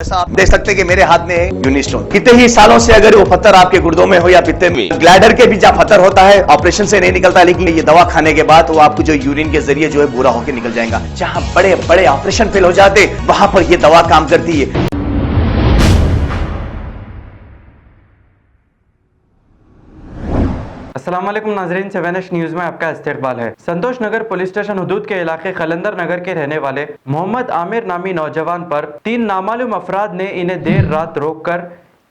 जैसा आप देख सकते हैं कि मेरे हाथ में है यूनिस्टोन। कितने ही सालों से अगर वो पत्थर आपके गुर्दों में हो या पित्ते में, ग्लैडर के भी जहाँ पत्थर होता है ऑपरेशन से नहीं निकलता, लेकिन ये दवा खाने के बाद वो आपको जो यूरिन के जरिए जो है पूरा होकर निकल जाएगा। जहाँ बड़े बड़े ऑपरेशन फेल हो जाते वहां पर ये दवा काम करती है। अस्सलाम वालेकुम नाजरीन, 7H न्यूज़ में आपका इस्तकबाल है। संतोष नगर पुलिस स्टेशन हुदूद के इलाके खलंदर नगर के रहने वाले मोहम्मद आमिर नामी नौजवान पर 3 नामालूम अफराद ने इन्हें देर रात रोककर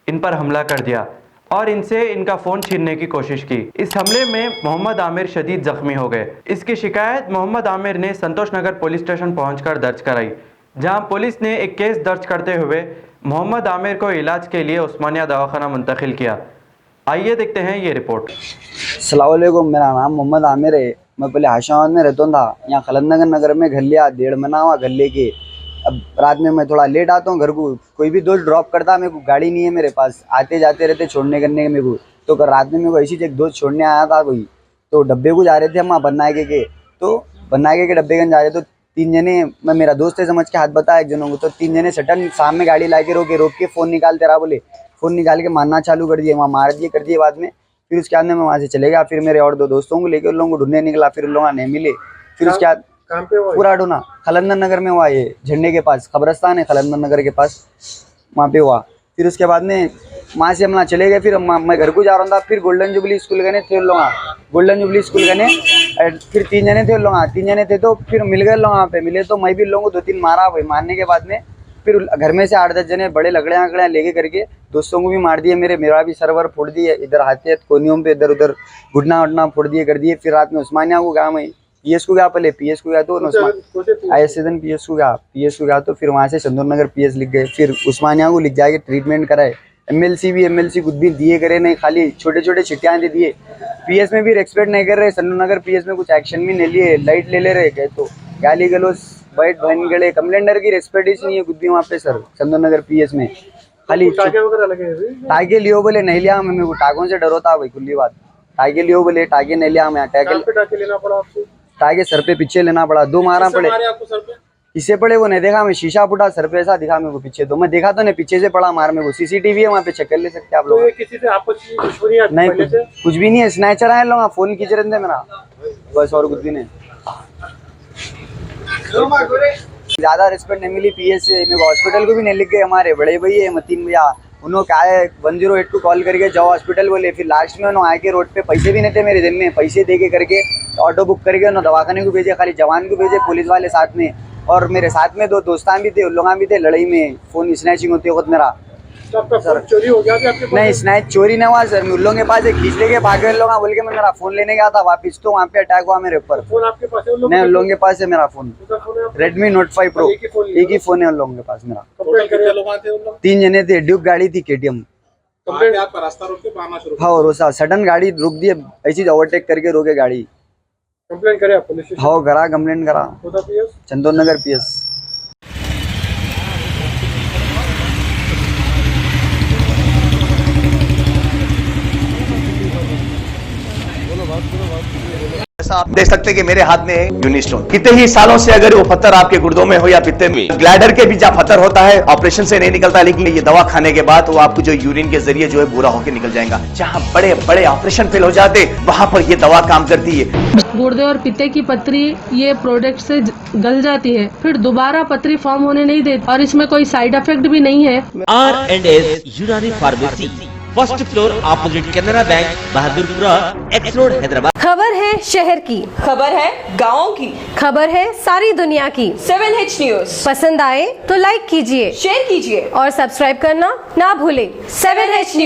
इन पर हमला कर दिया और इनसे इनका फ़ोन छीनने की कोशिश की। इस हमले में मोहम्मद आमिर शदीद जख्मी हो गए। इसकी शिकायत मोहम्मद आमिर ने संतोष नगर पुलिस स्टेशन पहुँचकर दर्ज कराई, जहाँ पुलिस ने एक केस दर्ज करते हुए मोहम्मद आमिर को इलाज के लिए उस्मानिया दवाखाना मुंतकिल किया। आइए देखते हैं ये रिपोर्ट। अस्सलाम वालेकुम, मेरा नाम मोहम्मद आमिर है। मैं पहले हाशाबाद में रहता था। यहाँ खलंदर नगर में घर लिया, 1.5 महीना हुआ घर लेके। अब रात में मैं थोड़ा लेट आता हूँ घर को, कोई भी दोस्त ड्रॉप करता, मेरे को गाड़ी नहीं है मेरे पास, आते जाते रहते छोड़ने करने के मेरे को। तो रात में मेरे को ऐसी एक दोस्त छोड़ने आया था कोई, तो डब्बे को जा रहे थे हम वहाँ बनाए के, तो बनाए के डब्बे गंज जा रहे, तो 3 जने, मैं मेरा दोस्त है समझ के हाथ बताया एक जनों को, तो 3 जने सटन सामने गाड़ी ला के रोक के फ़ोन निकाल तेरा बोले, फ़ोन निकाल के मारना चालू कर दिए, वहाँ मार दिए कर दिए बाद में। फिर उसके बाद में मैं वहाँ से चले गया। फिर मेरे और 2 दोस्तों को लेकर उन लोगों को ढूंढने निकला, फिर उन लोगों नहीं मिले। फिर उसके बाद पूरा ढूंढा, खलंदर नगर में हुआ, ये झंडे के पास कब्रस्तान है खलंदर नगर के पास, वहाँ पे हुआ। फिर उसके बाद में वहाँ से हम ना चले गए। फिर मैं घर को जा रहा था, फिर गोल्डन जुबली स्कूल गए थे लोग, गोल्डन जुबली स्कूल गए। फिर 3 जने थे लोग, 3 जने थे, तो फिर मिल गए लोग वहाँ पे मिले, तो मैं भी लोगों को 2-3 मारा। भाई मारने के बाद में फिर घर में से 8-10 जने बड़े लकड़ियाँ लेके करके दोस्तों को भी मार दिए, मेरा भी सर्वर फोड़ दिए, इधर हाथ कोनियों पे इधर उधर घुटना वटना फोड़ दिए कर दिए। फिर रात में उस्मानिया को गया, मैं पीएस को गया, पहले पीएस को गया, तो आईएसएन पीएस को गया, तो फिर वहाँ से चंदूर नगर पीएस लिख गए। फिर उस्मानिया को लिख जाके ट्रीटमेंट कराए। एमएलसी कुछ भी दिए करे नहीं, खाली छोटे छोटे चिट्ठियाँ दे दिए। पीएस में भी रेस्पेक्ट नहीं कर रहे, चंदूर नगर पीएस में कुछ एक्शन भी नहीं लिए, लाइट ले रहे गए, तो गाली गलोच बैठ बहन गले, कंप्लेंटर की रेस्पेक्ट नहीं है कुछ भी वहाँ पे सर चंदूर नगर पीएस में। खाली टागे लियो बोले नहीं लिया, मैं मेरे को टागों से डर होता भाई, खुली बात। टागे लियो बोले टागे नहीं लिया, मैं टागे सर पे पीछे लेना पड़ा, 2 मारा पड़े। किसे पड़े वो नहीं देखा, मैं शीशा फूटा सर पे ऐसा दिखा मेरे को पीछे, तो मैं देखा तो नहीं, पीछे से पड़ा मार। मेरे को सीसीटीवी है वहाँ पे, चेक कर ले सकते आप लोग। नहीं कुछ भी नहीं है, स्नैचर आए लोग, फोन खींच रहे थे मेरा, बस और कुछ भी नहीं। ज्यादा रिस्पेक्ट नहीं मिली पीएस से, मेरे को हॉस्पिटल को भी नहीं लिख गए। हमारे बड़े भैया मतीन भैया, उन्होंने क्या है 108 को कॉल करके जाओ हॉस्पिटल बोले। फिर लास्ट में उन्होंने आके रोड पे, पैसे भी नहीं थे मेरे दिन में, पैसे दे के करके ऑटो बुक करके उन्होंने दवाखाने को भेजे, खाली जवान को भेजे, पुलिस वाले साथ में, और मेरे साथ में 2 दोस्तान भी थे, उन लोग भी थे। लड़ाई में फोन स्नैचिंग होती है मेरा सर, चोरी हो गया नहीं, स्नैच चोरी नहीं हुआ सर, मैं उन लोगों के पास खींच लेके भागे लोग बोल के, मैं मेरा फोन लेने गया था वापिस, तो वहाँ पे अटैक हुआ मेरे ऊपर। नहीं, उन लोगों के पास है मेरा फोन, Redmi Note 5 Pro, एक ही फोन है उन लोगों के पास मेरा। 3 जने थे, ड्यूक गाड़ी थी KTM। हाँ, रोसा सडन गाड़ी रुक दी, ऐसी ओवरटेक करके रोके गाड़ी। कंप्लेंट करे पुलिस? हाँ करा, कंप्लेंट करा चंदौर नगर पीएस। जैसा आप देख सकते हैं कि मेरे हाथ में है यूनिस्टोन। कितने ही सालों से अगर वो पत्थर आपके गुर्दों में हो या पित्ते में, ग्लैडर के भी जहाँ पत्थर होता है ऑपरेशन से नहीं निकलता, लेकिन ये दवा खाने के बाद वो आपको जो यूरिन के जरिए जो है पूरा होकर निकल जाएगा। जहाँ बड़े बड़े ऑपरेशन फेल हो जाते वहां पर ये दवा काम करती है। गुर्दे और पित्ते की पथरी ये प्रोडक्ट से गल जाती है, फिर दोबारा पथरी फॉर्म होने नहीं देती, और इसमें कोई साइड इफेक्ट भी नहीं है। R&S यूनानी pharmacy, first floor opposite Canara bank, Bahadurpura, X road, Hyderabad. खबर है शहर की, खबर है गाँव की, खबर है सारी दुनिया की। 7H न्यूज़ पसंद आए तो लाइक कीजिए, शेयर कीजिए और सब्सक्राइब करना ना भूलें। 7H news.